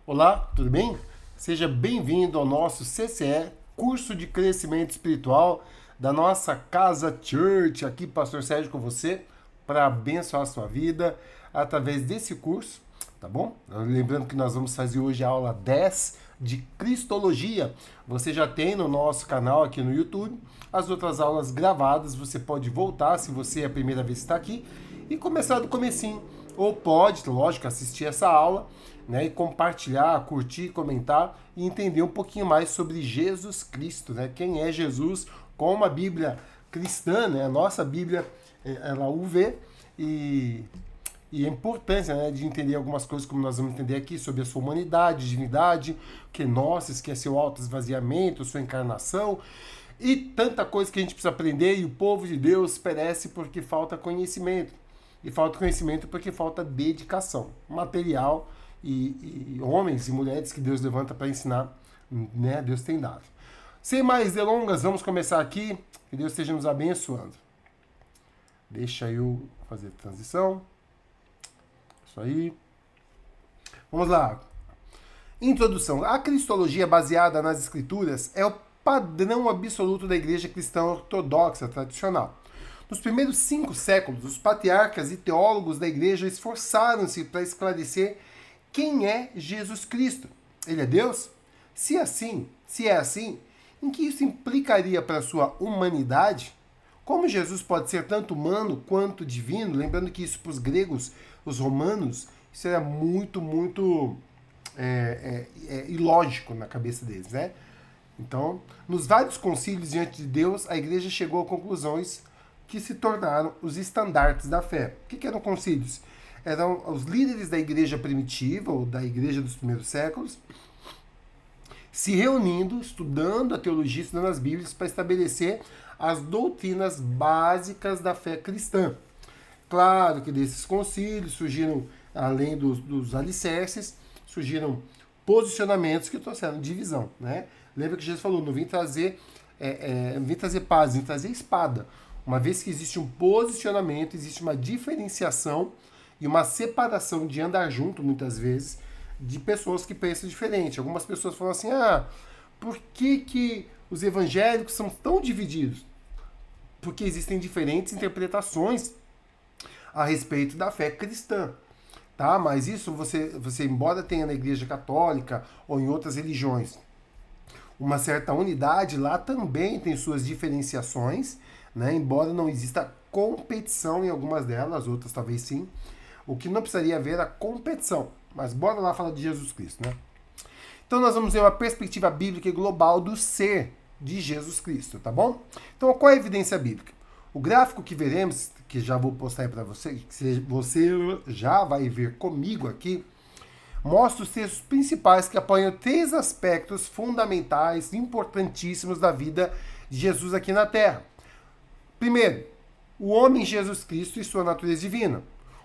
Olá, tudo bem? Seja bem-vindo ao nosso CCE, curso de crescimento espiritual da nossa Casa Church. Aqui, Pastor Sérgio, com você, para abençoar a sua vida através desse curso, tá bom? Lembrando que nós vamos fazer hoje a aula 10 de Cristologia. Você já tem no nosso canal aqui no YouTube as outras aulas gravadas. Você pode voltar, se você é a primeira vez que está aqui, e começar do comecinho. Ou pode, lógico, assistir essa aula, né, e compartilhar, curtir, comentar e entender um pouquinho mais sobre Jesus Cristo, né? Quem é Jesus, como a Bíblia cristã, né, a nossa Bíblia, ela o vê e a importância, né, de entender algumas coisas, como nós vamos entender aqui, sobre a sua humanidade, divindade, que nós, que é seu autoesvaziamento, sua encarnação, e tanta coisa que a gente precisa aprender, e o povo de Deus perece porque falta conhecimento. E falta conhecimento porque falta dedicação material e homens e mulheres que Deus levanta para ensinar, né? Deus tem dado. Sem mais delongas, vamos começar aqui. Que Deus esteja nos abençoando. Deixa eu fazer a transição. Isso aí. Vamos lá. Introdução. A cristologia baseada nas escrituras é o padrão absoluto da igreja cristã ortodoxa tradicional. Nos primeiros 5 séculos, os patriarcas e teólogos da igreja esforçaram-se para esclarecer quem é Jesus Cristo. Ele é Deus? Se é assim, em que isso implicaria para a sua humanidade? Como Jesus pode ser tanto humano quanto divino? Lembrando que isso para os gregos, os romanos, isso era muito ilógico na cabeça deles, né? Então, nos vários concílios diante de Deus, a igreja chegou a conclusões que se tornaram os estandartes da fé. O que eram concílios? Eram os líderes da igreja primitiva, ou da igreja dos primeiros séculos, se reunindo, estudando a teologia, estudando as Bíblias, para estabelecer as doutrinas básicas da fé cristã. Claro que desses concílios surgiram, além dos alicerces, surgiram posicionamentos que trouxeram divisão, né? Lembra que Jesus falou, não vim trazer paz, vim trazer espada. Uma vez que existe um posicionamento, existe uma diferenciação e uma separação de andar junto, muitas vezes, de pessoas que pensam diferente. Algumas pessoas falam assim, por que os evangélicos são tão divididos? Porque existem diferentes interpretações a respeito da fé cristã. Tá? Mas isso você, embora tenha na igreja católica ou em outras religiões uma certa unidade, lá também tem suas diferenciações, né? Embora não exista competição em algumas delas, outras talvez sim. O que não precisaria haver é a competição. Mas bora lá falar de Jesus Cristo, né? Então nós vamos ver uma perspectiva bíblica e global do ser de Jesus Cristo, tá bom? Então qual é a evidência bíblica? O gráfico que veremos, que já vou postar aí para você, que você já vai ver comigo aqui, mostra os textos principais que apoiam 3 aspectos fundamentais, importantíssimos da vida de Jesus aqui na Terra. Primeiro, o homem Jesus Cristo e sua natureza divina.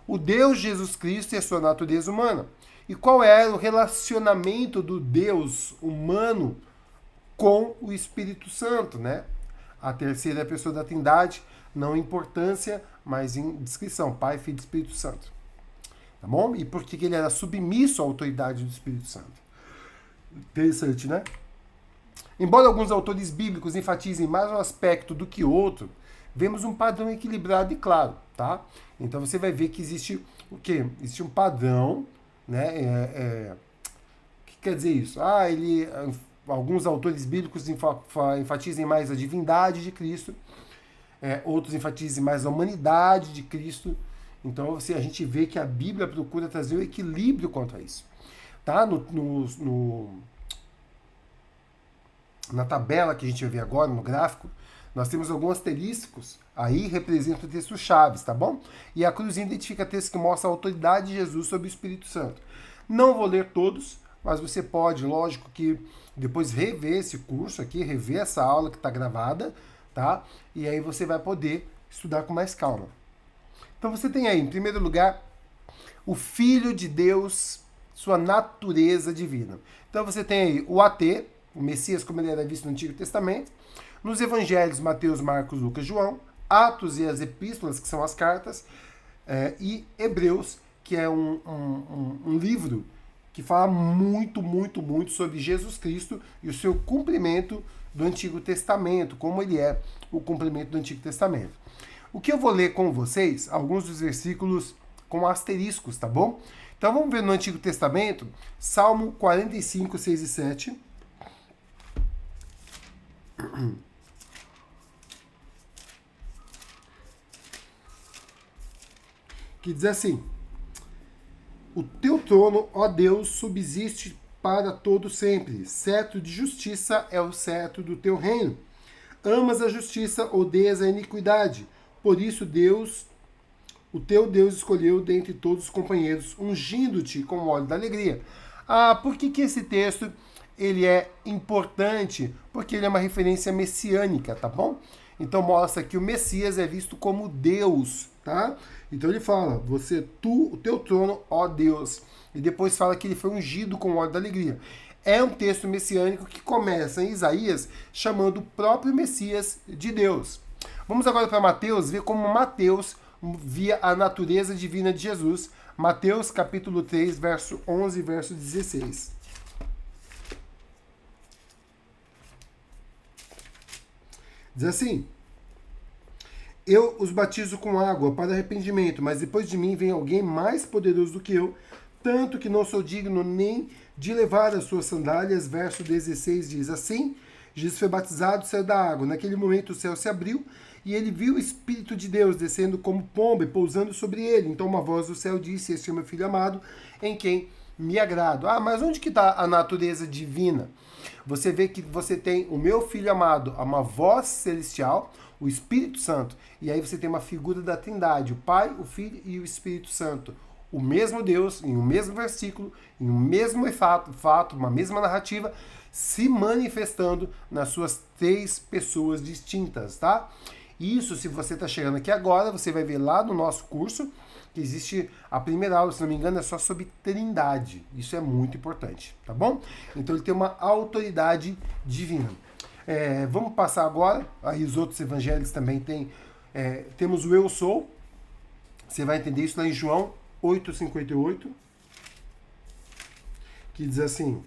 O Deus Jesus Cristo e a sua natureza humana. E qual é o relacionamento do Deus humano com o Espírito Santo, né? A terceira pessoa da Trindade, não em importância, mas em descrição. Pai, Filho e Espírito Santo. Tá bom? E por que ele era submisso à autoridade do Espírito Santo? Interessante, né? Embora alguns autores bíblicos enfatizem mais um aspecto do que outro, vemos um padrão equilibrado e claro, tá? Então você vai ver que existe o quê? Existe um padrão, né? O que quer dizer isso? Alguns autores bíblicos enfatizem mais a divindade de Cristo, outros enfatizem mais a humanidade de Cristo. Então a gente vê que a Bíblia procura trazer o equilíbrio quanto a isso. Tá? Na tabela que a gente vai ver agora, no gráfico, nós temos alguns asterísticos, aí representam textos chaves, tá bom? E a cruzinha identifica textos que mostram a autoridade de Jesus sobre o Espírito Santo. Não vou ler todos, mas você pode, lógico, que depois rever esse curso aqui, rever essa aula que está gravada, tá? E aí você vai poder estudar com mais calma. Então você tem aí, em primeiro lugar, o Filho de Deus, sua natureza divina. Então você tem aí o AT, o Messias como ele era visto no Antigo Testamento, nos Evangelhos Mateus, Marcos, Lucas, João, Atos e as Epístolas, que são as cartas, e Hebreus, que é um livro que fala muito, muito, muito sobre Jesus Cristo e o seu cumprimento do Antigo Testamento, como ele é o cumprimento do Antigo Testamento. O que eu vou ler com vocês, alguns dos versículos com asteriscos, tá bom? Então vamos ver no Antigo Testamento, Salmo 45, 6 e 7. Que diz assim: o teu trono, ó Deus, subsiste para todo sempre. Cetro de justiça é o cetro do teu reino. Amas a justiça, odeias a iniquidade. Por isso Deus, o teu Deus, escolheu dentre todos os companheiros, ungindo-te com o óleo da alegria. Por que esse texto ele é importante? Porque ele é uma referência messiânica, tá bom? Então mostra que o Messias é visto como Deus, tá? Então ele fala, o teu trono, ó Deus. E depois fala que ele foi ungido com o óleo da alegria. É um texto messiânico que começa em Isaías chamando o próprio Messias de Deus. Vamos agora para Mateus, ver como Mateus via a natureza divina de Jesus. Mateus capítulo 3, verso 11 e verso 16. Diz assim: eu os batizo com água para arrependimento, mas depois de mim vem alguém mais poderoso do que eu, tanto que não sou digno nem de levar as suas sandálias. Verso 16 diz assim: Jesus foi batizado, saiu da água. Naquele momento o céu se abriu e ele viu o Espírito de Deus descendo como pomba e pousando sobre ele. Então uma voz do céu disse: este é o meu filho amado, em quem me agrado. Mas onde que está a natureza divina? Você vê que você tem o meu filho amado, uma voz celestial, o Espírito Santo. E aí você tem uma figura da Trindade, o Pai, o Filho e o Espírito Santo. O mesmo Deus, em um mesmo versículo, em um mesmo fato, uma mesma narrativa, se manifestando nas suas três pessoas distintas, tá? Isso, se você está chegando aqui agora, você vai ver lá no nosso curso, que existe a primeira aula, se não me engano, é só sobre Trindade. Isso é muito importante, tá bom? Então ele tem uma autoridade divina. Vamos passar agora, aí os outros evangelhos também tem. Temos o eu sou, você vai entender isso lá em João 8,58, que diz assim: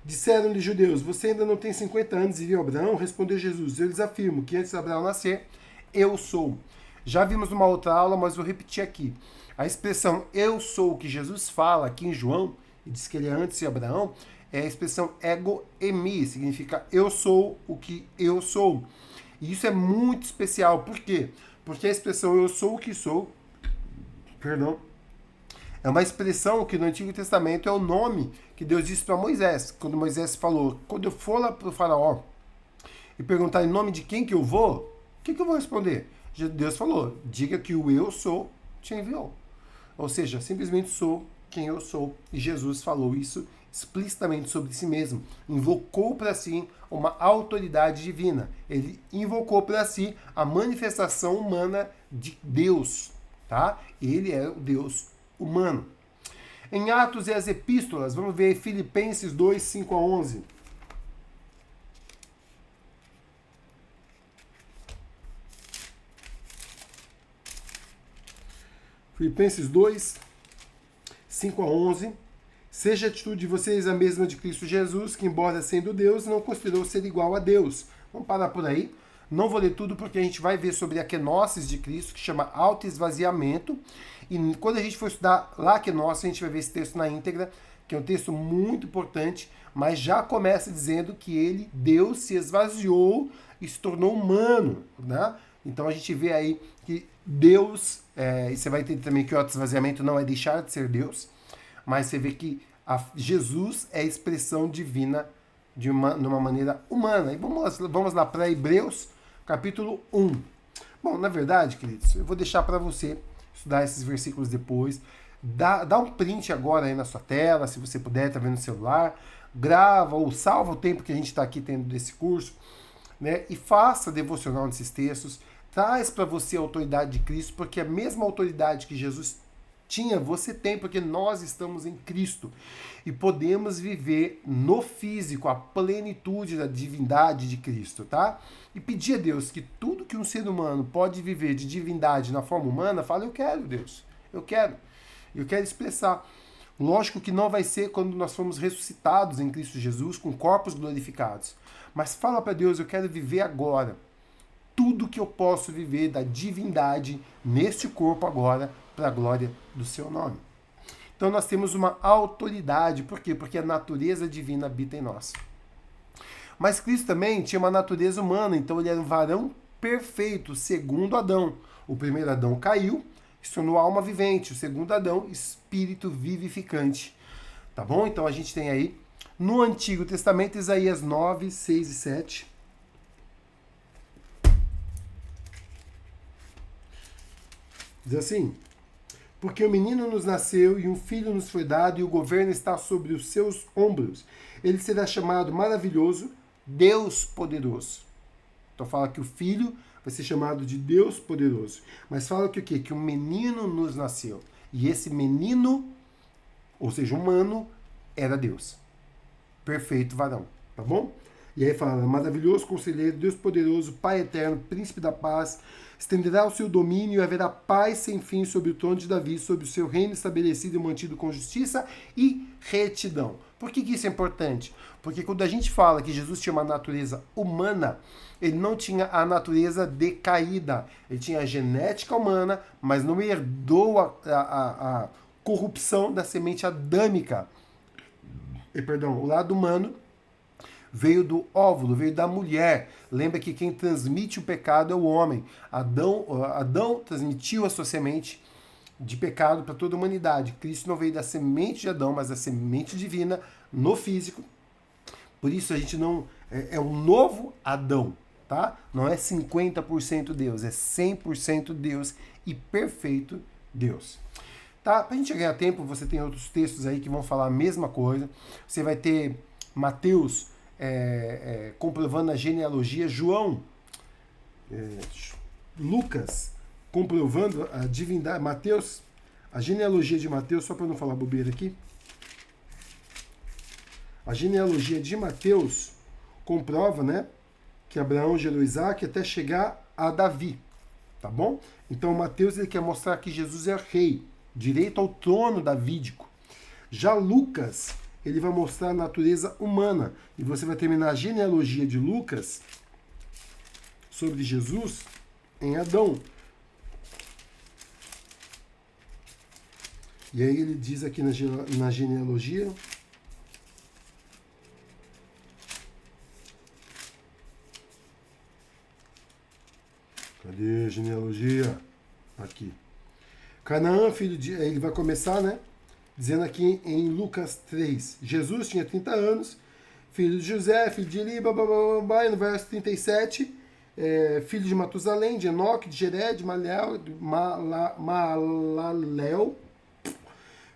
disseram-lhe judeus, você ainda não tem 50 anos e viu Abraão? Respondeu Jesus, eu lhes afirmo que antes de Abraão nascer, eu sou. Já vimos numa outra aula, mas vou repetir aqui. A expressão eu sou que Jesus fala aqui em João, e diz que ele é antes de Abraão, é a expressão ego emi, significa eu sou o que eu sou. E isso é muito especial, por quê? Porque a expressão eu sou o que sou, é uma expressão que no Antigo Testamento é o nome que Deus disse para Moisés. Quando Moisés falou, quando eu for lá para o faraó e perguntar em nome de quem que eu vou, o que eu vou responder? Deus falou, diga que o eu sou te enviou. Ou seja, simplesmente sou quem eu sou. E Jesus falou isso explicitamente sobre si mesmo. Invocou para si uma autoridade divina. Ele invocou para si a manifestação humana de Deus. Tá? Ele é o Deus humano. Em Atos e as Epístolas, vamos ver Filipenses 2, 5 a 11. Filipenses 2, 5 a 11. Seja a atitude de vocês a mesma de Cristo Jesus, que embora sendo Deus, não considerou ser igual a Deus. Vamos parar por aí. Não vou ler tudo porque a gente vai ver sobre a kenosis de Cristo, que chama autoesvaziamento. E quando a gente for estudar lá a kenosis, a gente vai ver esse texto na íntegra, que é um texto muito importante, mas já começa dizendo que ele, Deus, se esvaziou e se tornou humano, né? Então a gente vê aí que Deus, e você vai entender também que o autoesvaziamento não é deixar de ser Deus, mas você vê que Jesus é a expressão divina de uma maneira humana. E vamos lá para Hebreus, capítulo 1. Bom, na verdade, queridos, eu vou deixar para você estudar esses versículos depois. Dá um print agora aí na sua tela, se você puder, tá vendo no celular. Grava ou salva o tempo que a gente está aqui tendo desse curso, né? E faça devocional nesses textos. Traz para você a autoridade de Cristo, porque a mesma autoridade que Jesus tinha, você tem, porque nós estamos em Cristo. E podemos viver no físico a plenitude da divindade de Cristo, tá? E pedir a Deus que tudo que um ser humano pode viver de divindade na forma humana, fala, eu quero, Deus. Eu quero expressar. Lógico que não vai ser quando nós formos ressuscitados em Cristo Jesus, com corpos glorificados. Mas fala para Deus, eu quero viver agora tudo que eu posso viver da divindade neste corpo agora, para a glória do seu nome. Então nós temos uma autoridade. Por quê? Porque a natureza divina habita em nós. Mas Cristo também tinha uma natureza humana, então ele era um varão perfeito, segundo Adão. O primeiro Adão caiu, se tornou alma vivente. O segundo Adão, espírito vivificante. Tá bom? Então a gente tem aí, no Antigo Testamento, Isaías 9, 6 e 7. Diz assim: porque o menino nos nasceu e um filho nos foi dado e o governo está sobre os seus ombros. Ele será chamado maravilhoso, Deus poderoso. Então fala que o filho vai ser chamado de Deus poderoso. Mas fala que o quê? Que um menino nos nasceu. E esse menino, ou seja, humano, era Deus. Perfeito varão. Tá bom? E aí fala, maravilhoso conselheiro, Deus poderoso, Pai eterno, príncipe da paz, estenderá o seu domínio e haverá paz sem fim sobre o trono de Davi, sobre o seu reino estabelecido e mantido com justiça e retidão. Por que isso é importante? Porque quando a gente fala que Jesus tinha uma natureza humana, ele não tinha a natureza decaída. Ele tinha a genética humana, mas não herdou a corrupção da semente adâmica. O lado humano veio do óvulo, veio da mulher. Lembra que quem transmite o pecado é o homem. Adão transmitiu a sua semente de pecado para toda a humanidade. Cristo não veio da semente de Adão, mas da semente divina no físico. Por isso a gente não... É um novo Adão, tá? Não é 50% Deus, é 100% Deus e perfeito Deus. Tá? Pra gente ganhar tempo, você tem outros textos aí que vão falar a mesma coisa. Você vai ter Mateus comprovando a genealogia, João, Lucas comprovando a divindade, Mateus, a genealogia de Mateus, só para não falar bobeira aqui, a genealogia de Mateus comprova, né, que Abraão gerou Isaac até chegar a Davi, tá bom? Então Mateus ele quer mostrar que Jesus é rei, direito ao trono davídico. Já Lucas ele vai mostrar a natureza humana. E você vai terminar a genealogia de Lucas sobre Jesus em Adão. E aí ele diz aqui na genealogia... Cadê a genealogia? Aqui. Canaã, filho de... Ele vai começar, né? Dizendo aqui em Lucas 3, Jesus tinha 30 anos, filho de José, filho de Eli, no verso 37, filho de Matusalém, de Enoque, de Jered, de Malalel,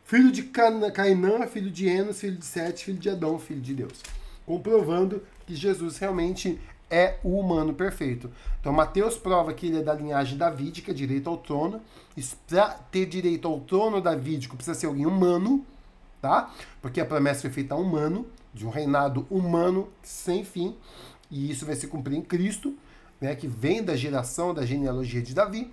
filho de Cainã, filho de Enos, filho de Sete, filho de Adão, filho de Deus. Comprovando que Jesus realmente é o humano perfeito. Então Mateus prova que ele é da linhagem davídica, direito ao trono. Para ter direito ao trono davídico precisa ser alguém humano, tá? Porque a promessa foi feita a humano, de um reinado humano sem fim, e isso vai se cumprir em Cristo, né, que vem da geração, da genealogia de Davi.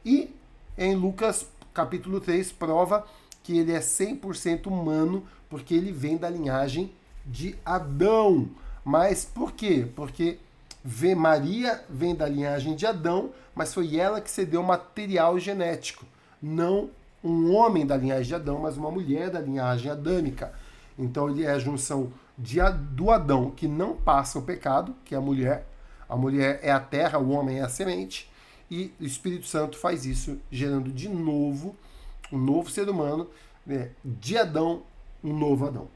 E em Lucas capítulo 3 prova que ele é 100% humano, porque ele vem da linhagem de Adão. Mas por quê? Porque Maria vem da linhagem de Adão, mas foi ela que cedeu material genético. Não um homem da linhagem de Adão, mas uma mulher da linhagem adâmica. Então ele é a junção do Adão, que não passa o pecado, que é a mulher. A mulher é a terra, o homem é a semente. E o Espírito Santo faz isso, gerando de novo um novo ser humano, né? De Adão, um novo Adão.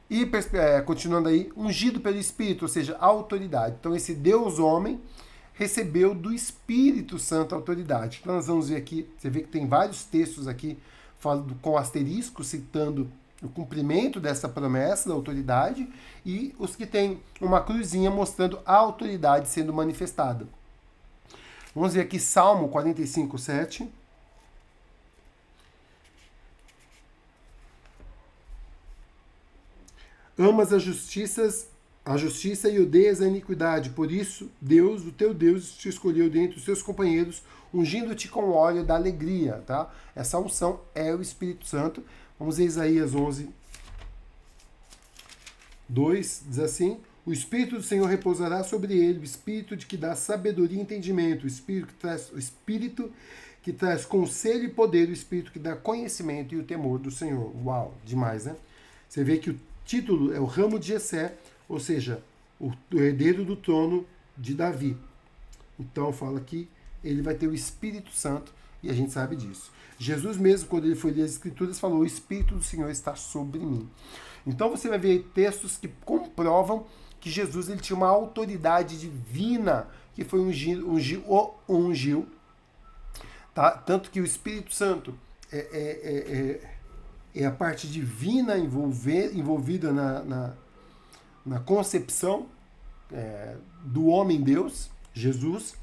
E, continuando aí, ungido pelo Espírito, ou seja, a autoridade. Então, esse Deus homem recebeu do Espírito Santo a autoridade. Então, nós vamos ver aqui, você vê que tem vários textos aqui falando com asterisco, citando o cumprimento dessa promessa da autoridade, e os que têm uma cruzinha mostrando a autoridade sendo manifestada. Vamos ver aqui Salmo 45, 7. Amas as justiças a justiça e odeias a iniquidade. Por isso, Deus, o teu Deus, te escolheu dentre os seus companheiros, ungindo-te com óleo da alegria, tá? Essa unção é o Espírito Santo. Vamos ver Isaías 11, 2, diz assim: o Espírito do Senhor repousará sobre ele, o Espírito de que dá sabedoria e entendimento, o Espírito que traz conselho e poder, o Espírito que dá conhecimento e o temor do Senhor. Uau, demais, né? Você vê que o título é o ramo de Jessé, ou seja, o herdeiro do trono de Davi. Então fala que ele vai ter o Espírito Santo e a gente sabe disso. Jesus mesmo, quando ele foi ler as Escrituras, falou: o Espírito do Senhor está sobre mim. Então você vai ver textos que comprovam que Jesus ele tinha uma autoridade divina que foi ungiu, tá? Tanto que o Espírito Santo é a parte divina envolvida na concepção do homem-Deus, Jesus,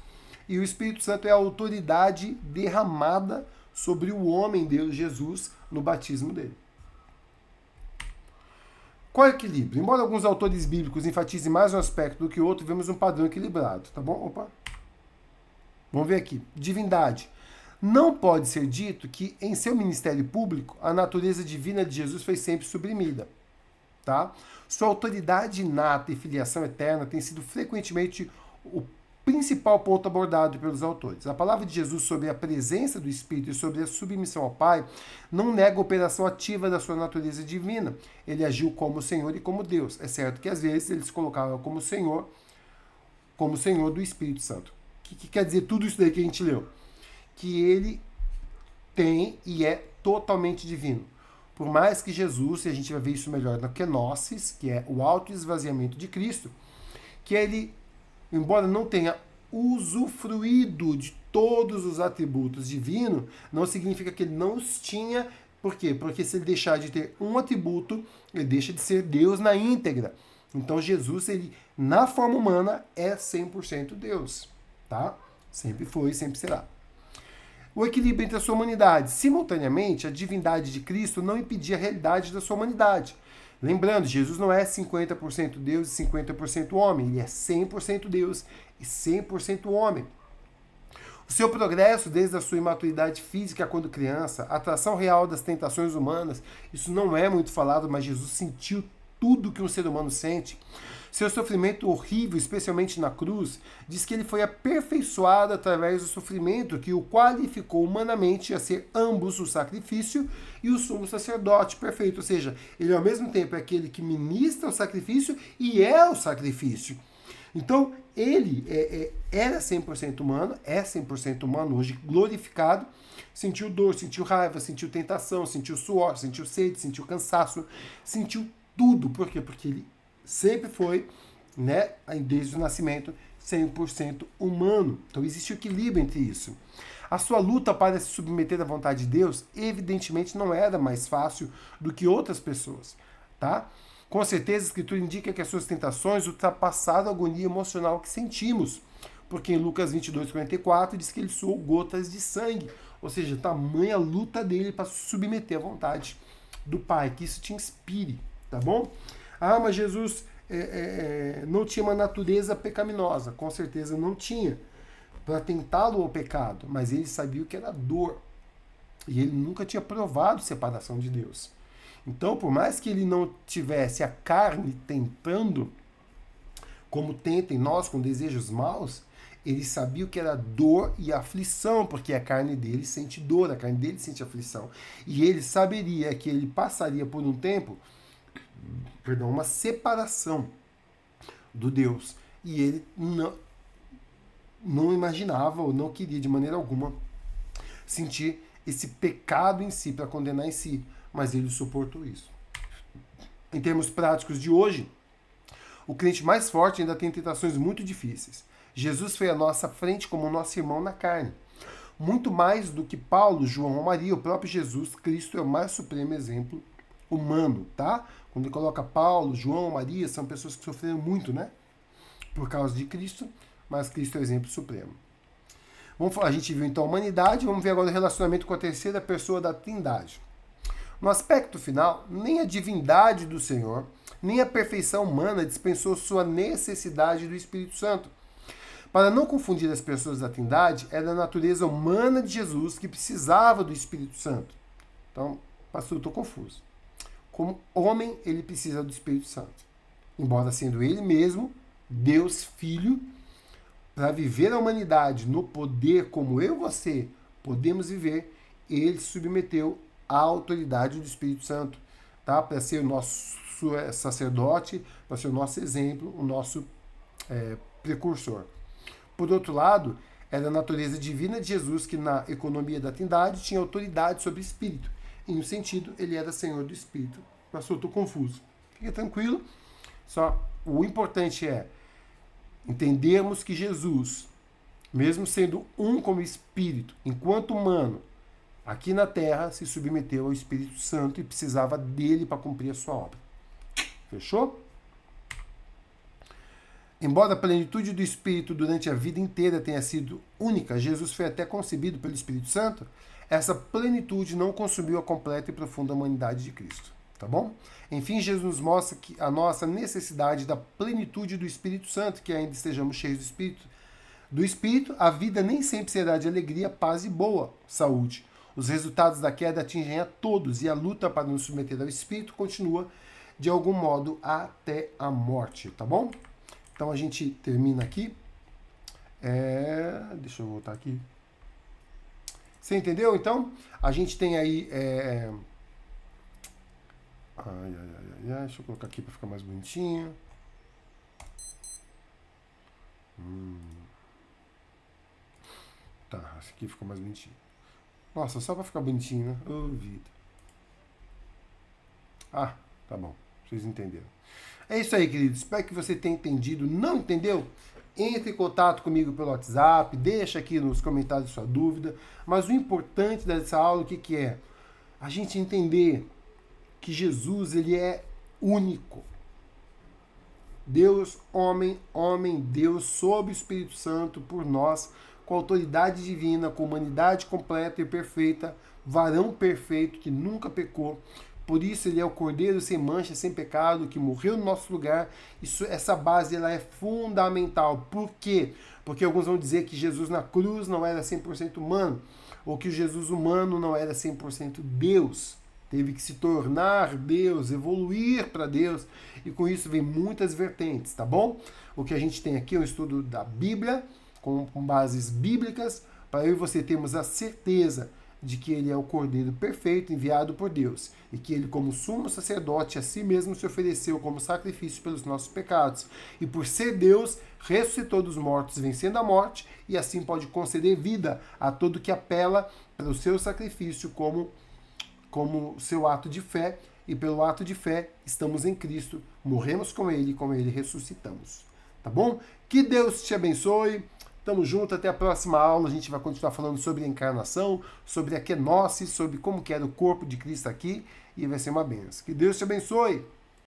e o Espírito Santo é a autoridade derramada sobre o homem-Deus, Jesus, no batismo dele. Qual é o equilíbrio? Embora alguns autores bíblicos enfatizem mais um aspecto do que o outro, vemos um padrão equilibrado, tá bom? Opa. Vamos ver aqui. Divindade. Não pode ser dito que, em seu ministério público, a natureza divina de Jesus foi sempre suprimida. Tá? Sua autoridade inata e filiação eterna tem sido frequentemente o principal ponto abordado pelos autores. A palavra de Jesus sobre a presença do Espírito e sobre a submissão ao Pai não nega a operação ativa da sua natureza divina. Ele agiu como Senhor e como Deus. É certo que às vezes ele se colocava como Senhor do Espírito Santo. O que quer dizer tudo isso daí que a gente leu? Que ele tem e é totalmente divino. Por mais que Jesus, e a gente vai ver isso melhor na kenosis, que é o autoesvaziamento de Cristo, que ele, embora não tenha usufruído de todos os atributos divinos, não significa que ele não os tinha. Por quê? Porque se ele deixar de ter um atributo, ele deixa de ser Deus na íntegra. Então Jesus, ele, na forma humana, é 100% Deus. Tá? Sempre foi e sempre será. O equilíbrio entre a sua humanidade. Simultaneamente, a divindade de Cristo não impedia a realidade da sua humanidade. Lembrando, Jesus não é 50% Deus e 50% homem. Ele é 100% Deus e 100% homem. O seu progresso desde a sua imaturidade física quando criança, a atração real das tentações humanas, isso não é muito falado, mas Jesus sentiu tudo que um ser humano sente. Seu sofrimento horrível, especialmente na cruz, diz que ele foi aperfeiçoado através do sofrimento que o qualificou humanamente a ser ambos o sacrifício e o sumo sacerdote perfeito. Ou seja, ele ao mesmo tempo é aquele que ministra o sacrifício e é o sacrifício. Então, ele era 100% humano, é 100% humano, hoje glorificado, sentiu dor, sentiu raiva, sentiu tentação, sentiu suor, sentiu sede, sentiu cansaço, sentiu tudo. Por quê? Porque ele sempre foi, né, desde o nascimento, 100% humano. Então existe um equilíbrio entre isso. A sua luta para se submeter à vontade de Deus, evidentemente, não era mais fácil do que outras pessoas, tá? Com certeza a Escritura indica que as suas tentações ultrapassaram a agonia emocional que sentimos, porque em Lucas 22:44 diz que ele suou gotas de sangue, ou seja, tamanha luta dele para se submeter à vontade do Pai, que isso te inspire, tá bom? Ah, mas Jesus não tinha uma natureza pecaminosa. Com certeza não tinha, para tentá-lo ao pecado. Mas ele sabia o que era dor. E ele nunca tinha provado separação de Deus. Então, por mais que ele não tivesse a carne tentando, como tenta em nós com desejos maus, ele sabia o que era dor e aflição, porque a carne dele sente dor, a carne dele sente aflição. E ele saberia que ele passaria por um tempo, uma separação do Deus. E ele não imaginava ou não queria de maneira alguma sentir esse pecado em si, para condenar em si. Mas ele suportou isso. Em termos práticos de hoje, o crente mais forte ainda tem tentações muito difíceis. Jesus foi à nossa frente como nosso irmão na carne. Muito mais do que Paulo, João ou Maria, o próprio Jesus Cristo é o mais supremo exemplo humano, tá? Quando ele coloca Paulo, João, Maria, são pessoas que sofreram muito, né? Por causa de Cristo, mas Cristo é o exemplo supremo. A gente viu então a humanidade, vamos ver agora o relacionamento com a terceira pessoa da Trindade. No aspecto final, nem a divindade do Senhor, nem a perfeição humana dispensou sua necessidade do Espírito Santo. Para não confundir as pessoas da Trindade, era a natureza humana de Jesus que precisava do Espírito Santo. Então, pastor, eu estou confuso. Como homem, ele precisa do Espírito Santo. Embora sendo ele mesmo, Deus Filho, para viver a humanidade no poder como eu e você podemos viver, ele se submeteu à autoridade do Espírito Santo, tá? Para ser o nosso sacerdote, para ser o nosso exemplo, o nosso precursor. Por outro lado, era a natureza divina de Jesus que na economia da Trindade tinha autoridade sobre o Espírito. Em um sentido, ele era Senhor do Espírito. Pastor, estou confuso. Fica tranquilo. Só o importante é entendermos que Jesus, mesmo sendo um como Espírito, enquanto humano, aqui na Terra se submeteu ao Espírito Santo e precisava dele para cumprir a sua obra. Fechou? Embora a plenitude do Espírito durante a vida inteira tenha sido única, Jesus foi até concebido pelo Espírito Santo, essa plenitude não consumiu a completa e profunda humanidade de Cristo. Tá bom? Enfim, Jesus nos mostra que a nossa necessidade da plenitude do Espírito Santo, que ainda estejamos cheios do Espírito. Do Espírito, a vida nem sempre será de alegria, paz e boa saúde. Os resultados da queda atingem a todos e a luta para nos submeter ao Espírito continua, de algum modo, até a morte. Tá bom? Então a gente termina aqui. Deixa eu voltar aqui. Você entendeu? Então, a gente tem aí... Deixa eu colocar aqui para ficar mais bonitinho. Tá, esse aqui ficou mais bonitinho. Nossa, só para ficar bonitinho, né? Ô, vida. Tá bom. Vocês entenderam. É isso aí, queridos. Espero que você tenha entendido. Não entendeu? Entre em contato comigo pelo WhatsApp, deixa aqui nos comentários sua dúvida. Mas o importante dessa aula, o que é? A gente entender que Jesus, ele é único. Deus, homem, Deus, sob o Espírito Santo, por nós, com autoridade divina, com humanidade completa e perfeita, varão perfeito que nunca pecou. Por isso ele é o Cordeiro sem mancha, sem pecado, que morreu no nosso lugar. Essa base ela é fundamental. Por quê? Porque alguns vão dizer que Jesus na cruz não era 100% humano, ou que o Jesus humano não era 100% Deus. Teve que se tornar Deus, evoluir para Deus, e com isso vem muitas vertentes, tá bom? O que a gente tem aqui é um estudo da Bíblia, com bases bíblicas, para eu e você termos a certeza de que ele é o Cordeiro perfeito enviado por Deus e que ele, como sumo sacerdote, a si mesmo se ofereceu como sacrifício pelos nossos pecados e por ser Deus, ressuscitou dos mortos vencendo a morte e assim pode conceder vida a todo que apela para o seu sacrifício como seu ato de fé, e pelo ato de fé estamos em Cristo, morremos com ele e com ele ressuscitamos. Tá bom? Que Deus te abençoe. Tamo junto, até a próxima aula. A gente vai continuar falando sobre a encarnação, sobre a kenosis, sobre como que era o corpo de Cristo aqui, e vai ser uma benção. Que Deus te abençoe.